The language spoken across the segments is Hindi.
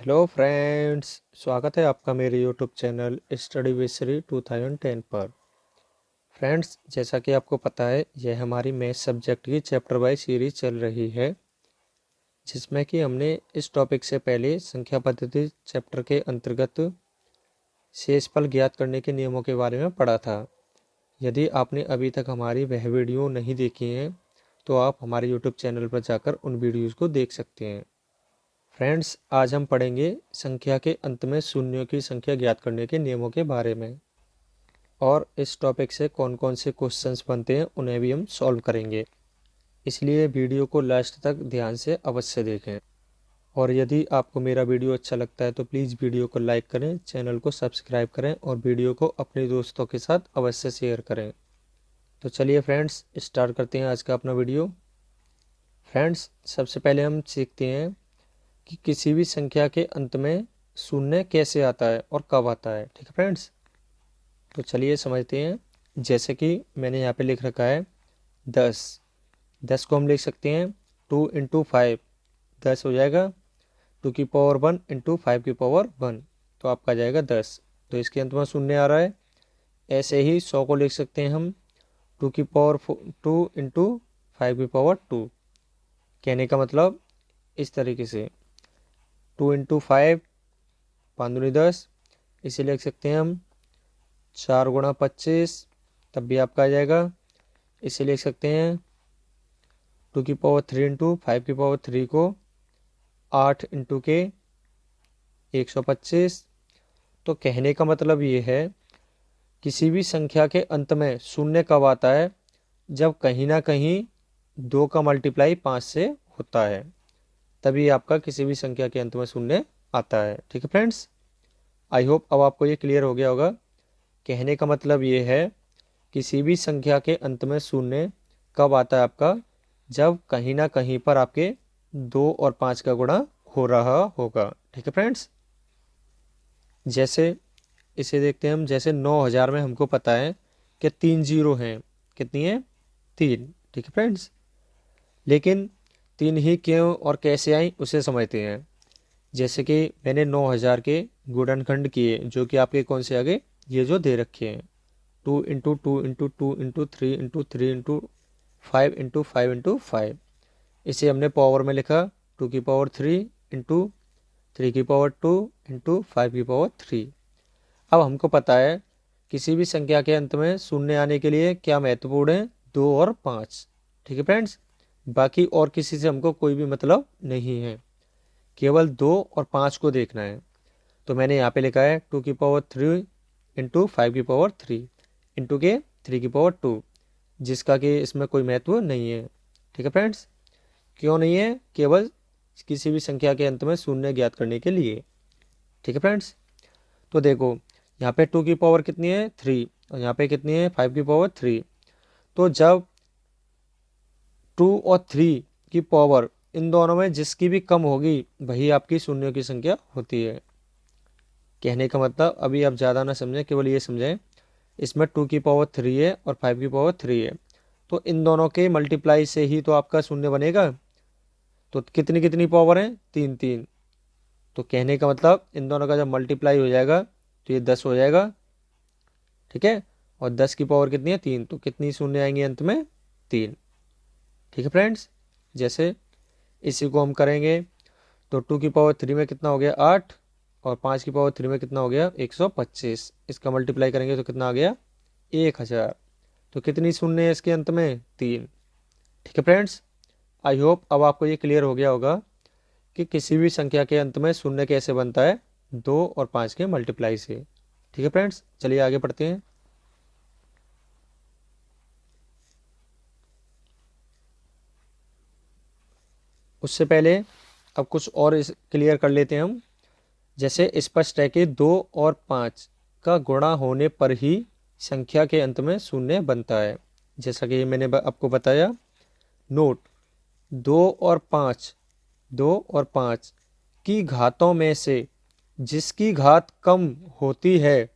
हेलो फ्रेंड्स, स्वागत है आपका मेरे YouTube channel study with Shri 2010 पर। फ्रेंड्स, जैसा कि आपको पता है, यह हमारी मैथ सब्जेक्ट की चैप्टर वाइज सीरीज चल रही है, जिसमें कि हमने इस टॉपिक से पहले संख्या पद्धति चैप्टर के अंतर्गत शेषफल ज्ञात करने के नियमों के बारे में पढ़ा था। यदि आपने अभी तक हमारी वह वीडियो नहीं देखी है तो आप हमारे यूट्यूब चैनल पर जाकर उन वीडियोज़ को देख सकते हैं। फ्रेंड्स, आज हम पढ़ेंगे संख्या के अंत में शून्यों की संख्या ज्ञात करने के नियमों के बारे में, और इस टॉपिक से कौन कौन से क्वेश्चंस बनते हैं उन्हें भी हम सॉल्व करेंगे। इसलिए वीडियो को लास्ट तक ध्यान से अवश्य देखें। और यदि आपको मेरा वीडियो अच्छा लगता है तो प्लीज़ वीडियो को लाइक करें, चैनल को सब्सक्राइब करें और वीडियो को अपने दोस्तों के साथ अवश्य शेयर करें। तो चलिए फ्रेंड्स, स्टार्ट करते हैं आज का अपना वीडियो। फ्रेंड्स, सबसे पहले हम सीखते हैं कि किसी भी संख्या के अंत में शून्य कैसे आता है और कब आता है। ठीक है फ्रेंड्स, तो चलिए समझते हैं। जैसे कि मैंने यहाँ पे लिख रखा है 10। 10 को हम लिख सकते हैं 2 इंटू 5, 10 हो जाएगा। 2 की पावर 1 इंटू 5 की पावर 1, तो आपका जाएगा 10। तो इसके अंत में शून्य आ रहा है। ऐसे ही 100 को लिख सकते हैं हम 2 की पावर 2 इंटू 5 की पावर 2। कहने का मतलब इस तरीके से 2 इंटू 5, 5 दूनी 10। इसे लिख सकते हैं हम 4 गुणा 25, तब भी आपका आ जाएगा। इसे लिख सकते हैं 2 की पावर 3 इंटू 5 की पावर 3 को 8 इंटू के 125। तो कहने का मतलब ये है, किसी भी संख्या के अंत में शून्य कब आता है? जब कहीं ना कहीं 2 का मल्टीप्लाई 5 से होता है, तभी आपका किसी भी संख्या के अंत में शून्य आता है। ठीक है फ्रेंड्स, आई होप अब आपको ये क्लियर हो गया होगा। कहने का मतलब ये है, किसी भी संख्या के अंत में शून्य कब आता है आपका? जब कहीं ना कहीं पर आपके 2 और 5 का गुणा हो रहा होगा। ठीक है फ्रेंड्स, जैसे इसे देखते हैं हम। जैसे 9000 में हमको पता है कि 3 जीरो हैं। कितनी है? 3। ठीक है फ्रेंड्स, लेकिन 3 ही क्यों और कैसे आई उसे समझते हैं। जैसे कि मैंने 9000 के गुणनखंड किए, जो कि आपके कौन से आगे ये जो दे रखे हैं, 2 into 2 into 2 into 3 into 3 into 5 into 5 into 5। इसे हमने पावर में लिखा 2 की पावर 3 इंटू 3 की पावर 2 इंटू 5 की पावर 3। अब हमको पता है किसी भी संख्या के अंत में शून्य आने के लिए क्या महत्वपूर्ण है? 2 और 5। ठीक है फ्रेंड्स, बाकी और किसी से हमको कोई भी मतलब नहीं है, केवल 2 और 5 को देखना है। तो मैंने यहाँ पे लिखा है 2 की पावर 3 इंटू 5 की पावर 3 इंटू के 3 की पावर 2, जिसका कि इसमें कोई महत्व नहीं है। ठीक है फ्रेंड्स, क्यों नहीं है? केवल किसी भी संख्या के अंत में शून्य ज्ञात करने के लिए। ठीक है फ्रेंड्स, तो देखो यहाँ पे 2 की पावर कितनी है? 3, और यहाँ पे कितनी है? 5 की पावर 3। तो जब 2 और 3 की पावर इन दोनों में जिसकी भी कम होगी, वही आपकी शून्यों की संख्या होती है। कहने का मतलब अभी आप ज़्यादा ना समझें, केवल ये समझें, इसमें 2 की पावर 3 है और 5 की पावर 3 है, तो इन दोनों के मल्टीप्लाई से ही तो आपका शून्य बनेगा। तो कितनी कितनी पावर है? 3 3। तो कहने का मतलब इन दोनों का जब मल्टीप्लाई हो जाएगा तो ये 10 हो जाएगा। ठीक है, और 10 की पावर कितनी है? 3। तो कितनी शून्य आएंगे अंत में? 3। ठीक है फ्रेंड्स, जैसे इसी को हम करेंगे तो 2 की पावर 3 में कितना हो गया? 8, और 5 की पावर 3 में कितना हो गया? 125। इसका मल्टीप्लाई करेंगे तो कितना आ गया? 1000। तो कितनी शून्य है इसके अंत में? 3। ठीक है फ्रेंड्स, आई होप अब आपको ये क्लियर हो गया होगा कि किसी भी संख्या के अंत में शून्य कैसे बनता है? 2 और 5 के मल्टीप्लाई से। ठीक है फ्रेंड्स, चलिए आगे पढ़ते हैं। उससे पहले अब कुछ और क्लियर कर लेते हैं हम। जैसे स्पष्ट है कि 2 और 5 का गुणा होने पर ही संख्या के अंत में शून्य बनता है। जैसा कि मैंने आपको बताया, नोट 2 और 5, 2 और 5 की घातों में से जिसकी घात कम होती है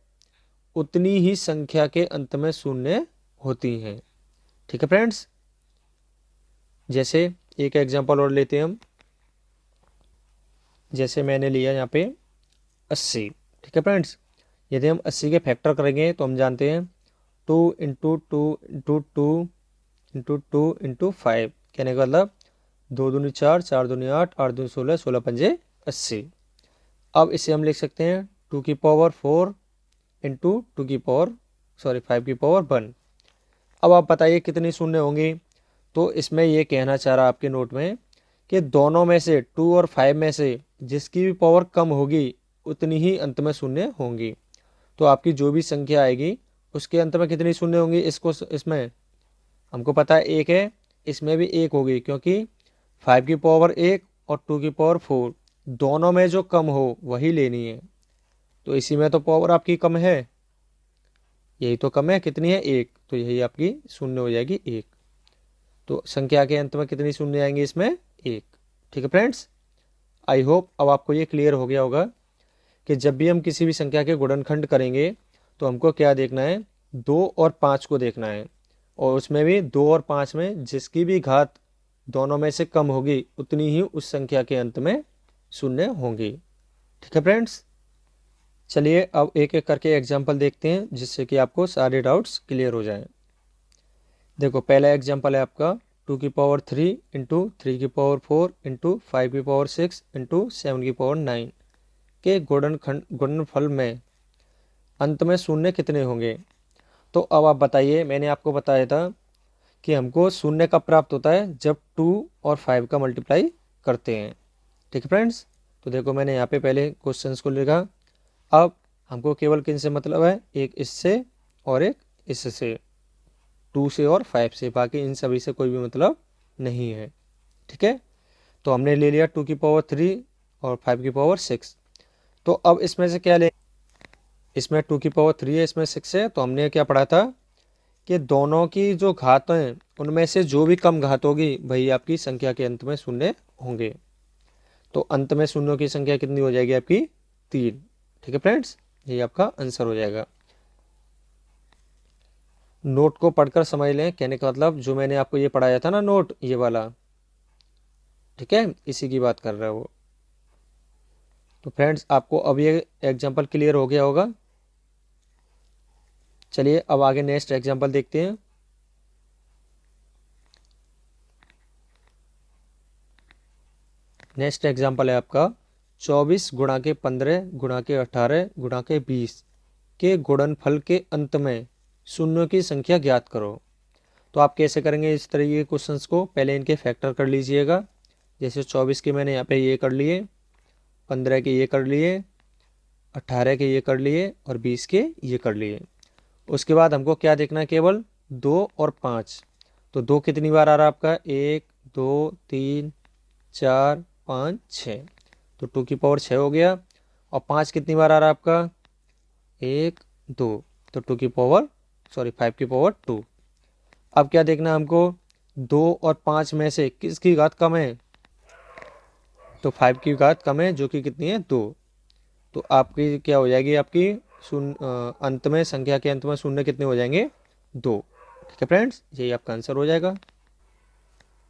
उतनी ही संख्या के अंत में शून्य होती हैं। ठीक है फ्रेंड्स, जैसे एक एग्जांपल और लेते हैं हम। जैसे मैंने लिया यहाँ पे 80, ठीक है फ्रेंड्स। यदि हम 80 के फैक्टर करेंगे तो हम जानते हैं 2 × 2 × 2 × 2 × 5, कहने का मतलब 2 दूनी 4, 4 दूनी 8, 8 दूनी 16, 16 पंजे 80। अब इसे हम लिख सकते हैं 2⁴ इंटू 5 की पावर 1। अब आप बताइए कितनी शून्य होंगी। तो इसमें ये कहना चाह रहा आपके नोट में कि दोनों में से 2 और 5 में से जिसकी भी पावर कम होगी उतनी ही अंत में शून्य होंगी। तो आपकी जो भी संख्या आएगी उसके अंत में कितनी शून्य होंगी। इसमें हमको पता है 1 है, इसमें भी 1 होगी, क्योंकि 5 की पावर 1 और 2 की पावर 4 दोनों में जो कम हो वही लेनी है। तो इसी में तो पावर आपकी कम है, यही तो कम है, कितनी है 1, तो यही आपकी शून्य हो जाएगी 1। तो संख्या के अंत में कितनी शून्य आएंगे इसमें 1। ठीक है फ्रेंड्स, आई होप अब आपको ये क्लियर हो गया होगा कि जब भी हम किसी भी संख्या के गुणनखंड करेंगे तो हमको क्या देखना है, 2 और 5 को देखना है, और उसमें भी 2 और 5 में जिसकी भी घात दोनों में से कम होगी उतनी ही उस संख्या के अंत में शून्य होंगी। ठीक है फ्रेंड्स, चलिए अब एक एक करके एग्जाम्पल देखते हैं जिससे कि आपको सारे डाउट्स क्लियर हो जाएं। देखो पहला एग्जाम्पल है आपका 2⁵ इंटू 3⁴ इंटू 5⁵ इंटू 7⁵ के गुणनफल में अंत में शून्य कितने होंगे। तो अब आप बताइए, मैंने आपको बताया था कि हमको शून्य कब प्राप्त होता है, जब 2 और 5 का मल्टीप्लाई करते हैं। ठीक है फ्रेंड्स, तो देखो मैंने यहाँ पे पहले क्वेश्चंस को लिखा। अब हमको केवल किन से मतलब है, एक इससे और एक इससे, 2 से और 5 से, बाकी इन सभी से कोई भी मतलब नहीं है। ठीक है, तो हमने ले लिया 2⁵ और 5⁵। तो अब इसमें से क्या ले, इसमें 2⁵ है, इसमें 6 है, तो हमने क्या पढ़ा था कि दोनों की जो घात हैं उनमें से जो भी कम घात होगी वही आपकी संख्या के अंत में शून्य होंगे। तो अंत में शून्यों की संख्या कितनी हो जाएगी आपकी 3। ठीक है फ्रेंड्स, यही आपका आंसर हो जाएगा। नोट को पढ़कर समझ लें, कहने का मतलब जो मैंने आपको ये पढ़ाया था ना नोट, ये वाला, ठीक है, इसी की बात कर रहा है वो। तो फ्रेंड्स आपको अब ये एग्जाम्पल क्लियर हो गया होगा। चलिए अब आगे नेक्स्ट एग्जाम्पल देखते हैं। नेक्स्ट एग्जाम्पल है आपका 24 × 15 × 18 × 20 के गुणनफल के अंत में शून्यों की संख्या ज्ञात करो। तो आप कैसे करेंगे इस तरीके के क्वेश्चंस को, पहले इनके फैक्टर कर लीजिएगा। जैसे 24 के मैंने यहाँ पे ये कर लिए, 15 के ये कर लिए, 18 के ये कर लिए और 20 के ये कर लिए। उसके बाद हमको क्या देखना है, केवल 2 और 5। तो 2 कितनी बार आ रहा है आपका, 1 2 3 4 5 6, तो 2⁵ हो गया। और 5 कितनी बार आ रहा है आपका, 1 2, तो 5⁵2। अब क्या देखना है हमको, 2 और 5 में से किसकी घात कम है, तो 5 की घात कम है, जो कि कितनी है 2। तो आपकी क्या हो जाएगी, आपकी अंत में संख्या के अंत में शून्य कितने हो जाएंगे 2। ठीक है फ्रेंड्स, यही आपका आंसर हो जाएगा।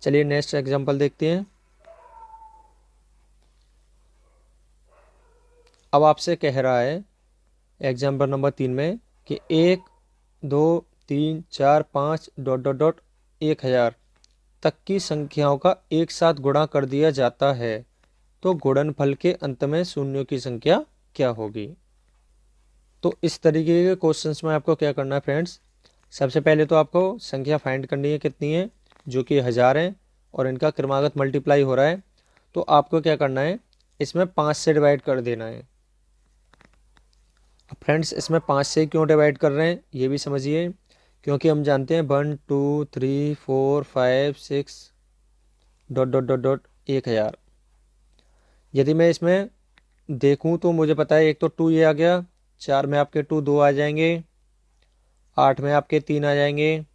चलिए नेक्स्ट एग्जांपल देखते हैं। अब आपसे कह रहा है एग्जाम्पल नंबर 3 में कि 1 2 3 4 5 ... 1000 तक की संख्याओं का एक साथ गुणा कर दिया जाता है, तो गुणनफल के अंत में शून्यों की संख्या क्या होगी। तो इस तरीके के क्वेश्चंस में आपको क्या करना है फ्रेंड्स, सबसे पहले तो आपको संख्या फाइंड करनी है कितनी है, जो कि 1000 है और इनका क्रमागत मल्टीप्लाई हो रहा है। तो आपको क्या करना है, इसमें 5 से डिवाइड कर देना है। अब फ्रेंड्स इसमें 5 से क्यों डिवाइड कर रहे हैं ये भी समझिए, क्योंकि हम जानते हैं 1 2 3 4 5 6 ... 1000। यदि मैं इसमें देखूं तो मुझे पता है एक तो 2 ये आ गया, 4 में आपके 2 2 आ जाएंगे, 8 में आपके 3 आ जाएंगे।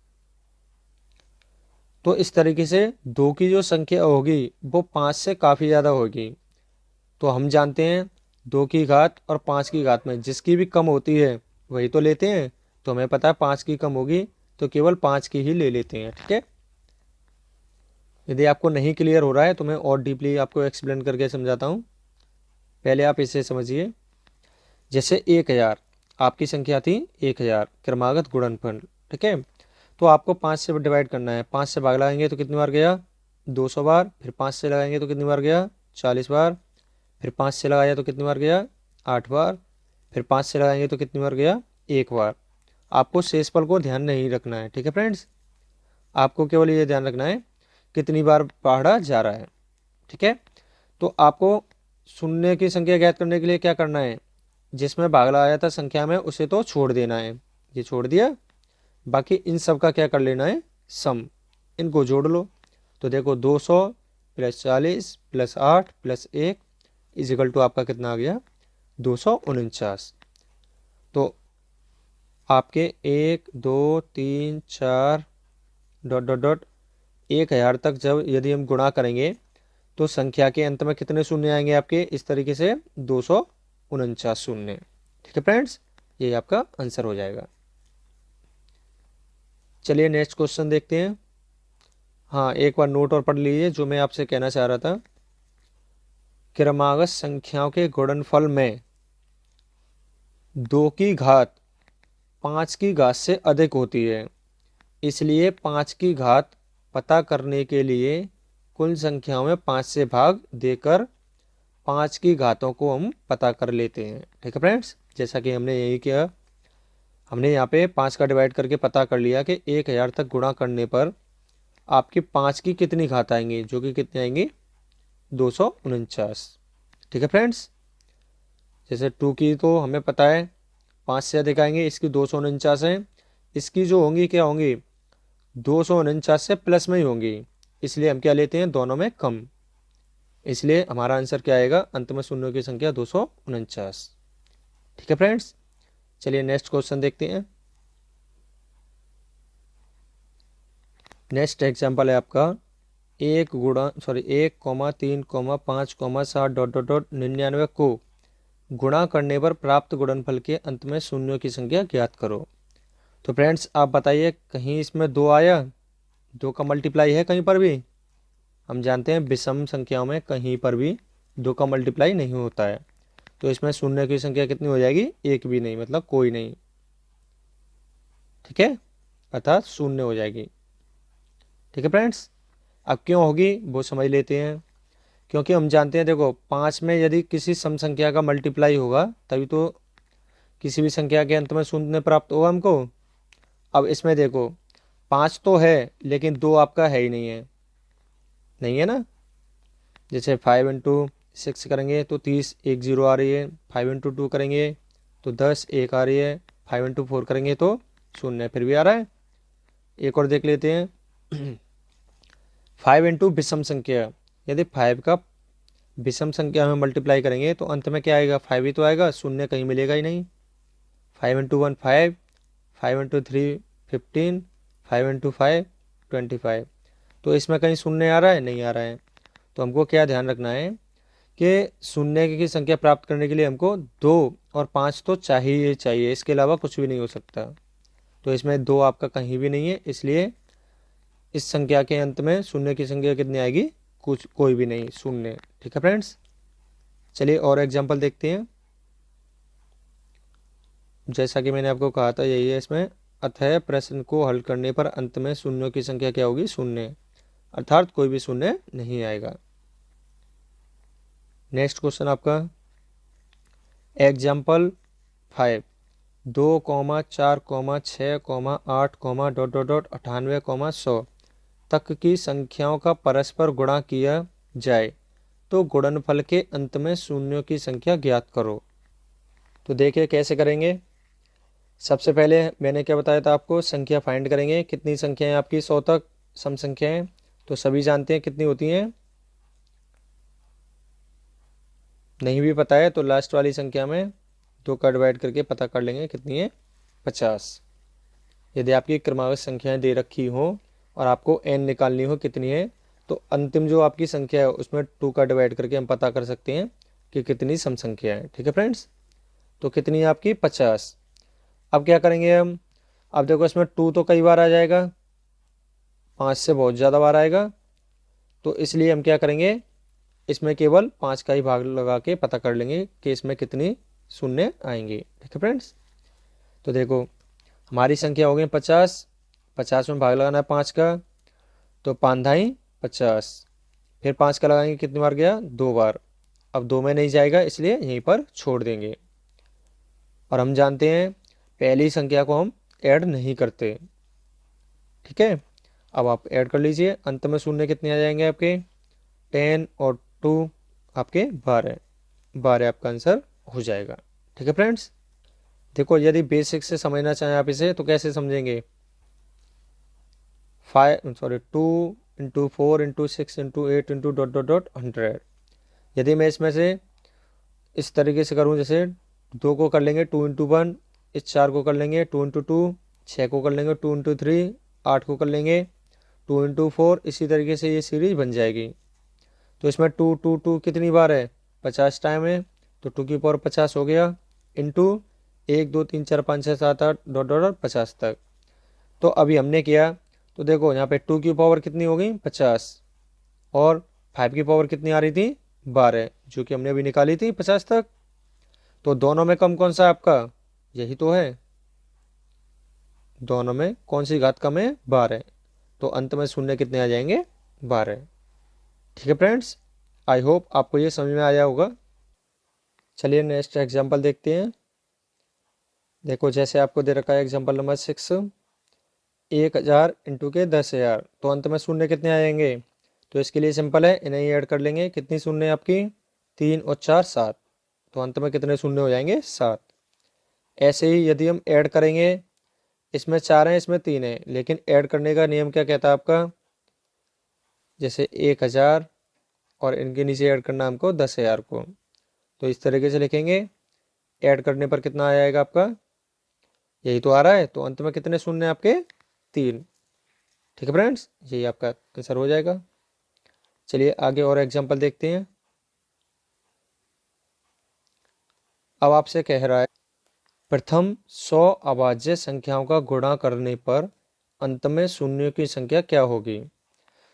तो इस तरीके से 2 की जो संख्या होगी वो 5 से काफ़ी ज़्यादा होगी। तो हम जानते हैं 2 की घात और 5 की घात में जिसकी भी कम होती है वही तो लेते हैं। तो हमें पता है 5 की कम होगी तो केवल 5 की ही ले लेते हैं। ठीक है, यदि आपको नहीं क्लियर हो रहा है तो मैं और डीपली आपको एक्सप्लेन करके समझाता हूँ। पहले आप इसे समझिए। जैसे 1000 आपकी संख्या थी, 1000 क्रमागत गुणनफल, ठीक है। तो आपको 5 से डिवाइड करना है। 5 से भाग लगाएंगे तो कितनी बार गया, 200 बार। फिर 5 से लगाएंगे तो कितनी बार गया, 40 बार। फिर 5 से लगाया तो कितनी बार गया, 8 बार। फिर 5 से लगाएंगे तो कितनी बार गया, 1 बार। आपको शेषफल को ध्यान नहीं रखना है, ठीक है फ्रेंड्स। आपको केवल ये ध्यान रखना है कितनी बार पढ़ा जा रहा है, ठीक है। तो आपको शून्य की संख्या ज्ञात करने के लिए क्या करना है, जिसमें भाग लगाया था संख्या में उसे तो छोड़ देना है, ये छोड़ दिया। बाकी इन सब का क्या कर लेना है, सम, इनको जोड़ लो। तो देखो 200 plus 40 plus 8 plus 1 equal to आपका कितना आ गया, 249। तो आपके 1 2 3 4 डॉट डॉट डॉट 1000 तक जब यदि हम गुणा करेंगे तो संख्या के अंत में कितने शून्य आएंगे आपके, इस तरीके से 249 शून्य, ठीक है फ्रेंड्स। ये आपका आंसर हो जाएगा। चलिए नेक्स्ट क्वेश्चन देखते हैं। हाँ, एक बार नोट और पढ़ लीजिए जो मैं आपसे कहना चाह रहा था। क्रमागत संख्याओं के गुणनफल में 2 की घात 5 की घात से अधिक होती है, इसलिए 5 की घात पता करने के लिए कुल संख्याओं में 5 से भाग देकर 5 की घातों को हम पता कर लेते हैं, ठीक है फ्रेंड्स। जैसा कि हमने यही किया, हमने यहाँ पे 5 का डिवाइड करके पता कर लिया कि 1000 तक गुणा करने पर आपकी 5 की कितनी घात आएंगी, जो कि कितनी आएंगी, 249, ठीक है फ्रेंड्स। जैसे 2 की तो हमें पता है 5 से अधिक आएंगे, इसकी 249 है। इसकी जो होंगी क्या होंगी, 249 से प्लस में ही होंगी, इसलिए हम क्या लेते हैं, दोनों में कम। इसलिए हमारा आंसर क्या आएगा, अंत में शून्यों की संख्या 249, ठीक है फ्रेंड्स। चलिए नेक्स्ट क्वेश्चन देखते हैं। नेक्स्ट एग्जाम्पल है आपका 1,3,5,7 डॉट डॉट डॉट 99 को गुणा करने पर प्राप्त गुणनफल के अंत में शून्यों की संख्या ज्ञात करो। तो फ्रेंड्स आप बताइए, कहीं इसमें 2 आया, 2 का मल्टीप्लाई है कहीं पर भी। हम जानते हैं विषम संख्याओं में कहीं पर भी 2 का मल्टीप्लाई नहीं होता है। तो इसमें शून्य की संख्या कितनी हो जाएगी, 1 भी नहीं, मतलब कोई नहीं, ठीक है, अर्थात शून्य हो जाएगी, ठीक है फ्रेंड्स। अब क्यों होगी वो समझ लेते हैं। क्योंकि हम जानते हैं, देखो 5 में यदि किसी सम संख्या का मल्टीप्लाई होगा तभी तो किसी भी संख्या के अंत में शून्य प्राप्त होगा हमको। अब इसमें देखो 5 तो है लेकिन 2 आपका है ही नहीं है, नहीं है ना। जैसे 5 इंटू 6 करेंगे तो 30, 1 0 आ रही है। 5 इंटू 2 करेंगे तो 10, 1 आ रही है। 5 इंटू 4 करेंगे तो शून्य फिर भी आ रहा है। एक और देख लेते हैं 5 इंटू विषम संख्या, यदि 5 का विषम संख्या में मल्टीप्लाई करेंगे तो अंत में क्या आएगा, 5 ही तो आएगा, शून्य कहीं मिलेगा ही नहीं। 5 इंटू 1 5, 5 इंटू 3 15, 5 इंटू 5 25। तो इसमें कहीं शून्य आ रहा है, नहीं आ रहा है। तो हमको क्या ध्यान रखना है कि शून्य की संख्या प्राप्त करने के लिए हमको 2 और 5 तो चाहिए चाहिए, इसके अलावा कुछ भी नहीं हो सकता। तो इसमें 2 आपका कहीं भी नहीं है, इसलिए इस संख्या के अंत में शून्य की संख्या कितनी आएगी, कुछ, कोई भी नहीं, शून्य, ठीक है फ्रेंड्स। चलिए और एग्जांपल देखते हैं। जैसा कि मैंने आपको कहा था यही है इसमें, अतः प्रश्न को हल करने पर अंत में शून्यों की संख्या क्या होगी, शून्य, अर्थात कोई भी शून्य नहीं आएगा। नेक्स्ट क्वेश्चन आपका एग्जाम्पल 5, 2,4,6,8, डॉट डॉट डॉट 98,100 तक की संख्याओं का परस्पर गुणा किया जाए तो गुणनफल के अंत में शून्यों की संख्या ज्ञात करो। तो देखिए कैसे करेंगे। सबसे पहले मैंने क्या बताया था आपको, संख्या फाइंड करेंगे। कितनी संख्याएं आपकी 100 तक सम संख्याएं, तो सभी जानते हैं कितनी होती हैं। नहीं भी पता है तो लास्ट वाली संख्या में 2 का डिवाइड करके पता कर लेंगे कितनी है, 50। यदि आपकी क्रमागत संख्याएं दे रखी हो और आपको n निकालनी हो कितनी है, तो अंतिम जो आपकी संख्या है उसमें 2 का डिवाइड करके हम पता कर सकते हैं कि कितनी सम संख्या है, ठीक है फ्रेंड्स। तो कितनी है आपकी, 50। अब क्या करेंगे हम, अब देखो इसमें 2 तो कई बार आ जाएगा, 5 से बहुत ज़्यादा बार आएगा, तो इसलिए हम क्या करेंगे, इसमें केवल 5 का ही भाग लगा के पता कर लेंगे कि इसमें कितनी शून्य आएंगे। ठीक है फ्रेंड्स, तो देखो हमारी संख्या हो गई 50, 50 में भाग लगाना है 5 का, तो 5 धाई 50, फिर 5 का लगाएंगे कितनी बार गया, 2 बार। अब 2 में नहीं जाएगा इसलिए यहीं पर छोड़ देंगे। और हम जानते हैं पहली संख्या को हम ऐड नहीं करते। ठीक है, अब आप ऐड कर लीजिए, अंत में शून्य कितने आ जाएंगे आपके, 10 और 2 आपके 12, 12 आपका आंसर हो जाएगा। ठीक है फ्रेंड्स, देखो यदि बेसिक से समझना चाहें आप इसे तो कैसे समझेंगे, 2 इंटू 4 इंटू 6 इंटू 8 इंटू ... यदि मैं इसमें से इस तरीके से करूं, जैसे 2 को कर लेंगे 2 इंटू 1, इस 4 को कर लेंगे 2 इंटू 2, 6 को कर लेंगे 2 इंटू 3, 8 को कर लेंगे 2 इंटू 4, इसी तरीके से ये सीरीज बन जाएगी। तो इसमें 2 कितनी बार है, 50 टाइम है, तो 2 की पावर 50 हो गया, इंटू 1 2 3 4 5 6 7 8 ... 50 तक। तो अभी हमने किया, तो देखो यहाँ पे 2 की पावर कितनी हो गई 50, और 5 की पावर कितनी आ रही थी 12, जो कि हमने अभी निकाली थी 50 तक। तो दोनों में कम कौन सा है आपका, यही तो है, दोनों में कौन सी घात कम है, 12। तो अंत में शून्य कितने आ जाएंगे, 12। ठीक है फ्रेंड्स, आई होप आपको ये समझ में आया होगा। चलिए नेक्स्ट एग्जाम्पल देखते हैं। देखो जैसे आपको दे रखा है एग्जाम्पल नंबर 6, 1000 इंटू के 10,000, तो अंत में शून्य कितने आ जाएंगे। तो इसके लिए सिंपल है, इन्हें ही ऐड कर लेंगे। कितनी शून्य है आपकी, 3 और 4 7, तो अंत में कितने शून्य हो जाएंगे, 7। ऐसे ही यदि हम ऐड करेंगे, इसमें 4 है इसमें 3 है, लेकिन ऐड करने का नियम क्या कहता है आपका, जैसे 1000 और इनके नीचे ऐड करना हमको 10,000 को, तो इस तरीके से लिखेंगे। ऐड करने पर कितना आ जाएगा आपका, यही तो आ रहा है, तो अंत में कितने शून्य आपके, 3। ठीक है फ्रेंड्स, यही आपका आंसर हो जाएगा। चलिए आगे और एग्जांपल देखते हैं। अब आपसे कह रहा है प्रथम 100 अभाज्य संख्याओं का गुणा करने पर अंत में शून्यों की संख्या क्या होगी।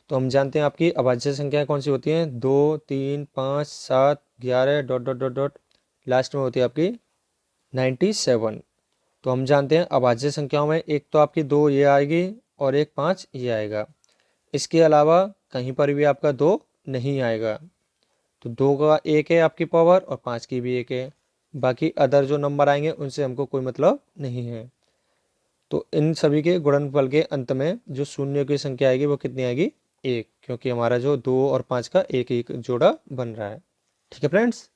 तो हम जानते हैं आपकी अभाज्य संख्याएं कौन सी होती हैं, 2 3 5 7 11 ... लास्ट में होती है आपकी 97। तो हम जानते हैं अभाज्य संख्याओं में एक तो आपकी 2 ये आएगी और एक 5 ये आएगा। इसके अलावा कहीं पर भी आपका 2 नहीं आएगा। तो 2 का 1 है आपकी पावर और 5 की भी 1 है। बाकी अदर जो नंबर आएंगे उनसे हमको कोई मतलब नहीं है। तो इन सभी के गुणनफल के अंत में जो शून्य की संख्या आएगी वो कितनी आएगी, 1, क्योंकि हमारा जो 2 और 5 का एक एक जोड़ा बन रहा है। ठीक है फ्रेंड्स,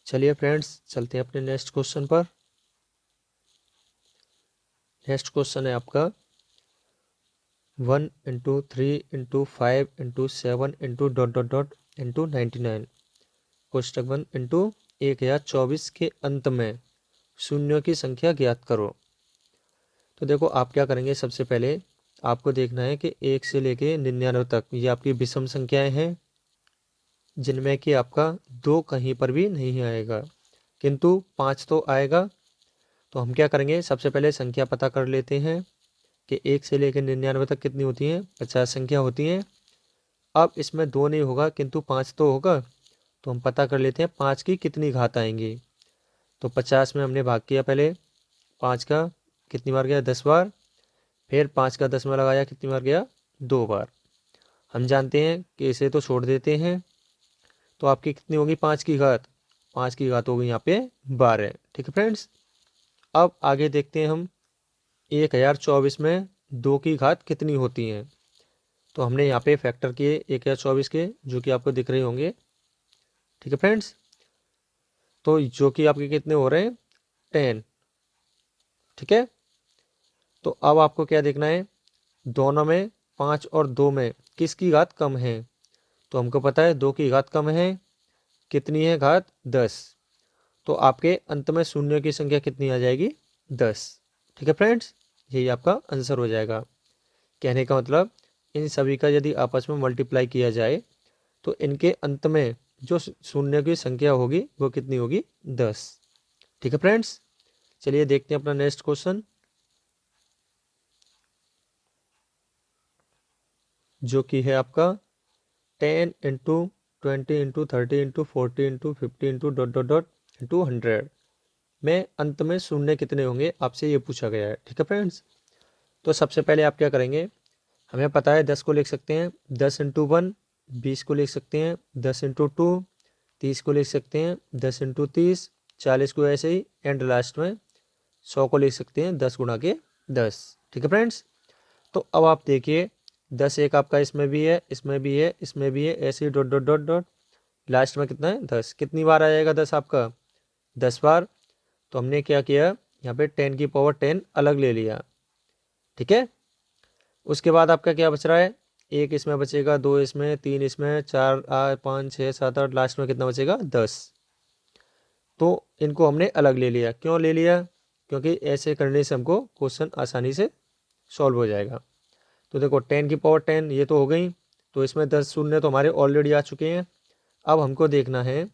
चलिए फ्रेंड्स चलते हैं अपने नेक्स्ट क्वेश्चन पर। नेक्स्ट क्वेश्चन है आपका 1 into 3 into 5 into 7 into ... कोष्टक 1 into 1024 के अंत में शून्यों की संख्या ज्ञात करो। तो देखो आप क्या करेंगे, सबसे पहले आपको देखना है कि 1 से लेके 99 तक ये आपकी विषम संख्याएं हैं, जिनमें कि आपका 2 कहीं पर भी नहीं आएगा, किंतु 5 तो आएगा। तो हम क्या करेंगे, सबसे पहले संख्या पता कर लेते हैं कि 1 से लेकर 99 तक कितनी होती हैं, 50 संख्या होती हैं। अब इसमें 2 नहीं होगा किंतु 5 तो होगा, तो हम पता कर लेते हैं 5 की कितनी घात आएंगी। तो 50 में हमने भाग किया, पहले 5 का कितनी बार गया, 10 बार, फिर 5 का 10 में लगाया कितनी बार गया, 2 बार। हम जानते हैं कि इसे तो छोड़ देते हैं, तो आपकी कितनी होगी 5 की घात, 5 की घात होगी यहाँ पे 12। ठीक है फ्रेंड्स, अब आगे देखते हैं हम 1024 में 2 की घात कितनी होती हैं। तो हमने यहाँ पे फैक्टर किए 1024 के, जो कि आपको दिख रहे होंगे। ठीक है फ्रेंड्स, तो जो कि आपके कितने हो रहे हैं, 10। ठीक है, तो अब आपको क्या देखना है, दोनों में 5 और 2 में किसकी घात कम है। तो हमको पता है 2 की घात कम है, कितनी है घात, 10। तो आपके अंत में शून्य की संख्या कितनी आ जाएगी, 10। ठीक है फ्रेंड्स, यही आपका आंसर हो जाएगा। कहने का मतलब इन सभी का यदि आपस में मल्टीप्लाई किया जाए तो इनके अंत में जो शून्य की संख्या होगी वो कितनी होगी, 10। ठीक है फ्रेंड्स, चलिए देखते हैं अपना नेक्स्ट क्वेश्चन, जो कि है आपका 10 इंटू 20 × 30 × 40 × 50 × ..... में अंत में शून्य कितने होंगे, आपसे ये पूछा गया है। ठीक है फ्रेंड्स, तो सबसे पहले आप क्या करेंगे, हमें पता है 10 को लिख सकते हैं 10 × 1, 20 को लिख सकते हैं 10 × 2, 30 को लिख सकते हैं 10 × 30, 40 को ऐसे ही, एंड लास्ट में 100 को लिख सकते हैं 10 × 10। ठीक है फ्रेंड्स, तो अब आप देखिए 10 एक आपका इसमें भी है, इसमें भी है, इसमें भी है, ऐसे ही dot dot dot dot, last में कितना है 10। कितनी बार आ जाएगा 10 आपका, 10 बार। तो हमने क्या किया, यहाँ पे 10 की पावर 10 अलग ले लिया। ठीक है, उसके बाद आपका क्या बच रहा है, एक इसमें बचेगा, 2 इसमें, 3 इसमें, 4 5 6 7 8, लास्ट में कितना बचेगा 10। तो इनको हमने अलग ले लिया। क्यों ले लिया, क्योंकि ऐसे करने से हमको क्वेश्चन आसानी से सॉल्व हो जाएगा। तो देखो 10 की पावर 10 ये तो हो गई, तो इसमें 10 शून्य तो हमारे ऑलरेडी आ चुके हैं। अब हमको देखना है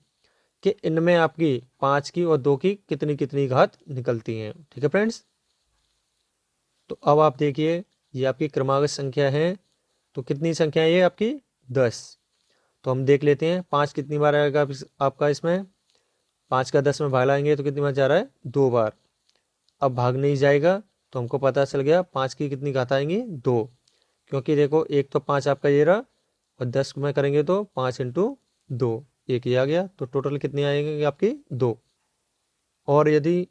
कि इनमें आपकी 5 की और 2 की कितनी कितनी घात निकलती हैं। ठीक है फ्रेंड्स, तो अब आप देखिए ये आपकी क्रमागत संख्या है, तो कितनी संख्या है ये आपकी 10। तो हम देख लेते हैं 5 कितनी बार आएगा आपका इसमें, 5 का 10 में भाग लाएंगे तो कितनी बार जा रहा है, 2 बार। अब भाग नहीं जाएगा, तो हमको पता चल गया 5 की कितनी घात आएंगी, 2। क्योंकि देखो एक तो 5 आपका ये रहा, और 10 में करेंगे तो 5 × 2, एक ये आ गया, तो टोटल कितनी आएंगी आपकी 2। और यदि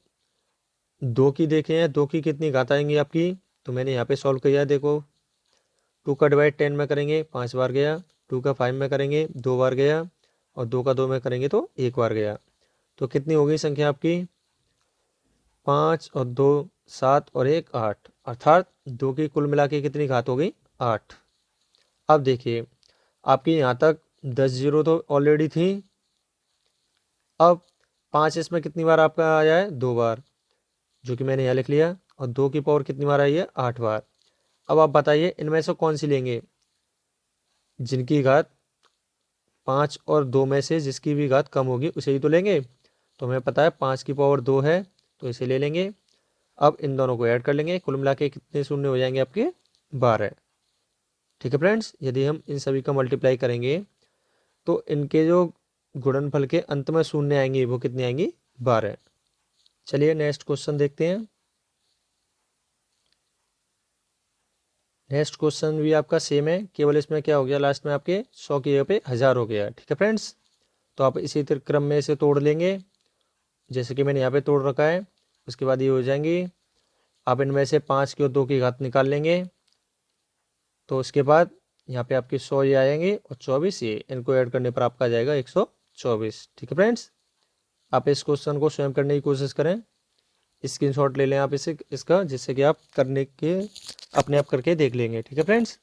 2 की देखें, 2 की कितनी घात आएंगी आपकी, तो मैंने यहाँ पे सॉल्व किया। देखो 2 का डिवाइड 10 में करेंगे 5 बार गया, 2 का 5 में करेंगे 2 बार गया, और 2 का 2 में करेंगे तो 1 बार गया। तो कितनी हो गई संख्या आपकी, 5 और 2 7 और 1 8, अर्थात 2 की कुल मिला के कितनी घात हो गई, 8। अब देखिए आपकी यहाँ तक 10 जीरो तो ऑलरेडी थी। अब 5 इसमें कितनी बार आपका आया है, 2 बार, जो कि मैंने यहाँ लिख लिया। और 2 की पावर कितनी बार आई है, 8 बार। अब आप बताइए इनमें से कौन सी लेंगे, जिनकी घात 5 और 2 में से जिसकी भी घात कम होगी उसे ही तो लेंगे। तो हमें पता है 5 की पावर 2 है, तो इसे ले लेंगे। अब इन दोनों को ऐड कर लेंगे, कुल मिला के कितने शून्य हो जाएंगे आपके, 12। ठीक है फ्रेंड्स, यदि हम इन सभी का मल्टीप्लाई करेंगे तो इनके जो गुणनफल के अंत में शून्य आएंगे वो कितनी आएंगी, 12। चलिए नेक्स्ट क्वेश्चन देखते हैं। नेक्स्ट क्वेश्चन भी आपका सेम है, केवल इसमें क्या हो गया, लास्ट में आपके 100 की जगह पे 1000 हो गया। ठीक है फ्रेंड्स, तो आप इसी क्रम में इसे तोड़ लेंगे, जैसे कि मैंने यहाँ पे तोड़ रखा है। उसके बाद ये हो जाएंगी, आप इनमें से 5 की और 2 की घात निकाल लेंगे। तो उसके बाद यहाँ पे आपकी 100 ये आएंगे, और 24 ये, इनको ऐड करने पर आपका आ जाएगा 124। ठीक है फ्रेंड्स, आप इस क्वेश्चन को स्वयं करने की कोशिश करें, स्क्रीनशॉट ले लें आप इसका, जिससे कि आप करने के अपने आप करके देख लेंगे। ठीक है फ्रेंड्स,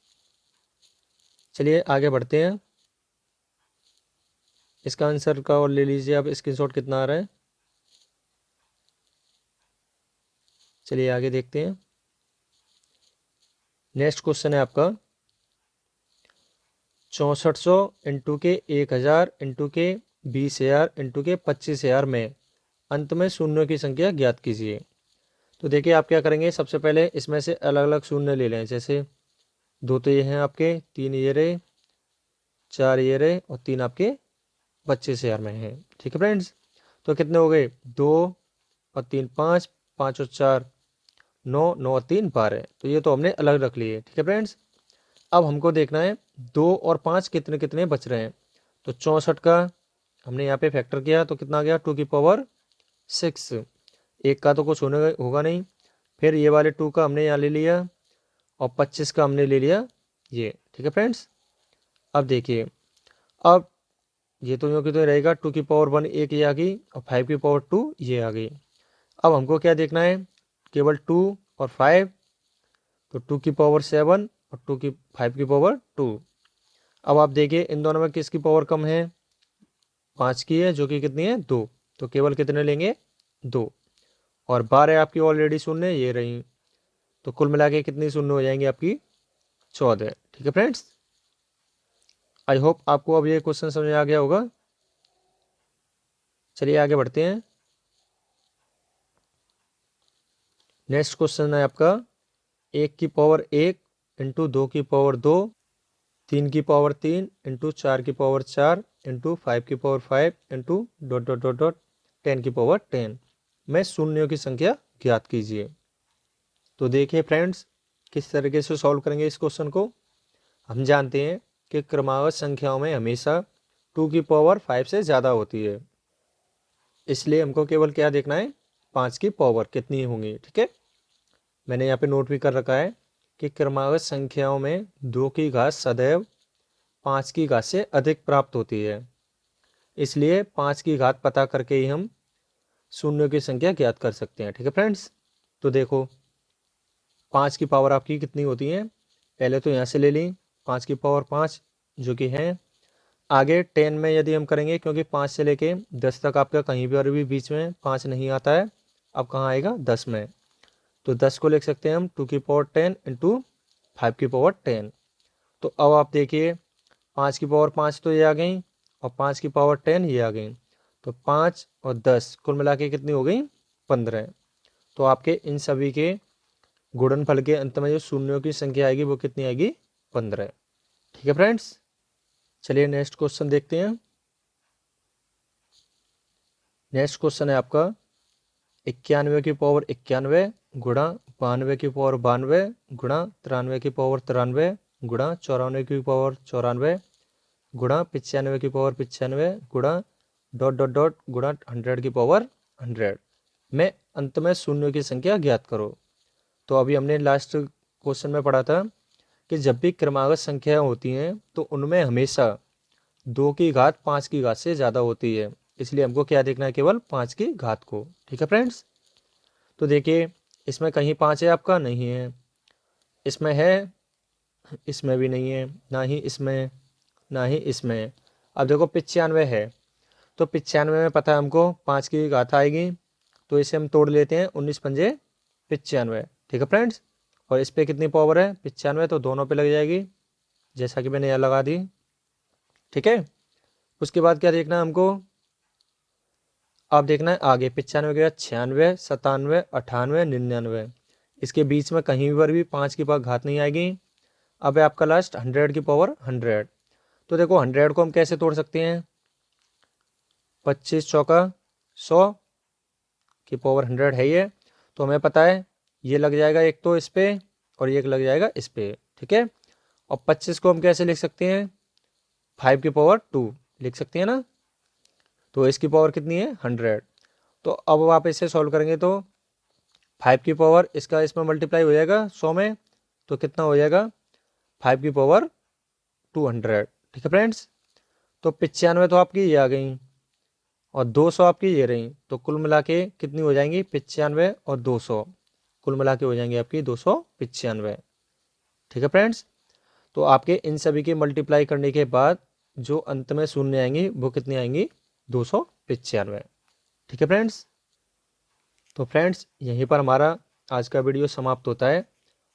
चलिए आगे बढ़ते हैं। इसका आंसर का और ले लीजिए आप स्क्रीनशॉट कितना आ रहा है। चलिए आगे देखते हैं। नेक्स्ट क्वेश्चन है आपका 6400 इंटू के 1000 इंटू के 20,000 इंटू के 25,000 में अंत में शून्यों की संख्या ज्ञात कीजिए। तो देखिए आप क्या करेंगे, सबसे पहले इसमें से अलग अलग शून्य ले लें। जैसे 2 तो ये हैं आपके, 3 ये रहे, 4 ये रहे, और 3 आपके 25,000 में है। ठीक है फ्रेंड्स, तो कितने हो गए, 2 और 3 5, 5 और 4 9, 9 और 3 12। तो ये तो हमने अलग रख लिए। ठीक है फ्रेंड्स, अब हमको देखना है 2 और 5 कितने कितने बच रहे हैं। तो 64 का हमने यहाँ पे फैक्टर किया तो कितना आ गया, 2 की पावर 6। एक का तो कुछ होगा नहीं। फिर ये वाले 2 का हमने यहाँ ले लिया, और 25 का हमने ले लिया ये। ठीक है फ्रेंड्स, अब देखिए, अब ये तो यूँ कि तो रहेगा, 2 की पावर 1 एक ये आ गई, और 5 की पावर 2 ये आ गई। अब हमको क्या देखना है, केवल 2 और 5, तो 2 की पावर 7 और 5 की पावर 2। अब आप देखिए इन दोनों में किसकी पावर कम है, 5 की है, जो कि कितनी है, 2। तो केवल कितने लेंगे, 2। और 12 आपकी ऑलरेडी शून्य ये रही, तो कुल मिला के कितनी शून्य हो जाएंगी आपकी, 14। ठीक है फ्रेंड्स, आई होप आपको अब ये क्वेश्चन समझ में आ गया होगा। चलिए आगे बढ़ते हैं। नेक्स्ट क्वेश्चन है आपका 1 की पावर 1 इंटू 2 की पावर 2, 3 की पावर 3 इंटू 4 की power 4 into 5 into dot dot dot dot 10 में शून्यों की संख्या ज्ञात कीजिए। तो देखिए फ्रेंड्स, किस तरीके से सॉल्व करेंगे इस क्वेश्चन को। हम जानते हैं कि क्रमागत संख्याओं में हमेशा 2 की पावर 5 से ज़्यादा होती है, इसलिए हमको केवल क्या देखना है, 5 की पावर कितनी होंगी। ठीक है, मैंने यहाँ पे नोट भी कर रखा है कि क्रमागत संख्याओं में 2 की घात सदैव 5 की घात से अधिक प्राप्त होती है, इसलिए 5 की घात पता करके ही हम शून्यों की संख्या ज्ञात कर सकते हैं। ठीक है फ्रेंड्स, तो देखो 5 की पावर आपकी कितनी होती है, पहले तो यहाँ से ले ली 5 की पावर 5 जो कि है। आगे 10 में यदि हम करेंगे, क्योंकि 5 से लेके 10 तक आपका कहीं पर भी बीच में 5 नहीं आता है, अब कहाँ आएगा 10 में। तो 10 को लिख सकते हैं हम 2 की पावर 10 इंटू 5 की पावर 10। तो अब आप देखिए 5 की पावर 5 तो ये आ गई और 5 की पावर 10 ये आ गई, तो 5 और 10 कुल मिला के कितनी हो गई, 15। तो आपके इन सभी के गुणनफल के अंत में जो शून्यों की संख्या आएगी वो कितनी आएगी, 15। ठीक है फ्रेंड्स, चलिए नेक्स्ट क्वेश्चन देखते हैं। नेक्स्ट क्वेश्चन है आपका 91 की पावर 91 गुणा 92 की पावर 92 गुणा 93 की पावर 93 गुणा 94 की पावर 94 गुणा 95 की पावर 95 गुणा डॉट डॉट डॉट गुणा 100 की पावर 100 में अंत में शून्यों की संख्या ज्ञात करो। तो अभी हमने लास्ट क्वेश्चन में पढ़ा था कि जब भी क्रमागत संख्याएं होती हैं तो उनमें हमेशा 2 की घात 5 की घात से ज़्यादा होती है, इसलिए हमको क्या देखना है, केवल 5 की घात को। ठीक है फ्रेंड्स, तो देखिए इसमें कहीं 5 है आपका, नहीं है, इसमें है, इसमें भी नहीं है, ना ही इसमें, ना ही इसमें। अब देखो 95 है, तो 95 में पता है हमको 5 की घात आएगी, तो इसे हम तोड़ लेते हैं, 19 पंजे 95। ठीक है फ्रेंड्स, और इस पे कितनी पावर है, 95, तो दोनों पे लग जाएगी, जैसा कि मैंने यहाँ लगा दी। ठीक है, उसके बाद क्या देखना है हमको, आप देखना है आगे 95 के बाद 96 97 98 99, इसके बीच में कहीं पर भी 5 की पावर घात नहीं आएगी। अब है आपका लास्ट 100 की पावर 100। तो देखो 100 को हम कैसे तोड़ सकते हैं, 25 चौका 100 की पावर 100 है ये, तो हमें पता है ये लग जाएगा एक तो इस पे और एक लग जाएगा इस पे। ठीक है, और 25 को हम कैसे लिख सकते हैं, 5 की पावर 2 लिख सकते हैं ना, तो इसकी पावर कितनी है, 100। तो अब आप इसे सॉल्व करेंगे तो 5 की पावर इसका इसमें मल्टीप्लाई हो जाएगा 100 में, तो कितना हो जाएगा 5 की पावर 200। ठीक है फ्रेंड्स, तो 95 तो आपकी ये आ गई और 200 आपकी ये रही, तो कुल मिला के कितनी हो जाएंगी, 95 और 200, कुल मिला के हो जाएंगी आपकी 295। ठीक है फ्रेंड्स, तो आपके इन सभी के मल्टीप्लाई करने के बाद जो अंत में शून्य आएंगी वो कितनी आएंगी, 295। ठीक है फ्रेंड्स, तो फ्रेंड्स यहीं पर हमारा आज का वीडियो समाप्त होता है।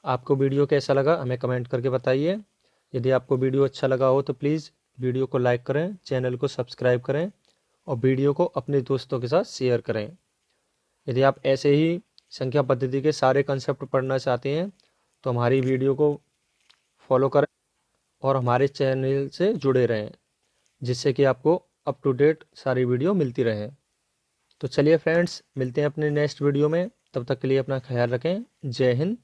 आपको वीडियो कैसा लगा हमें कमेंट करके बताइए। यदि आपको वीडियो अच्छा लगा हो तो प्लीज़ वीडियो को लाइक करें, चैनल को सब्सक्राइब करें और वीडियो को अपने दोस्तों के साथ शेयर करें। यदि आप ऐसे ही संख्या पद्धति के सारे कंसेप्ट पढ़ना चाहते हैं तो हमारी वीडियो को फॉलो करें और हमारे चैनल से जुड़े रहें, जिससे कि आपको अप टू डेट सारी वीडियो मिलती रहें। तो चलिए फ्रेंड्स, मिलते हैं अपने नेक्स्ट वीडियो में, तब तक के लिए अपना ख्याल रखें। जय हिंद,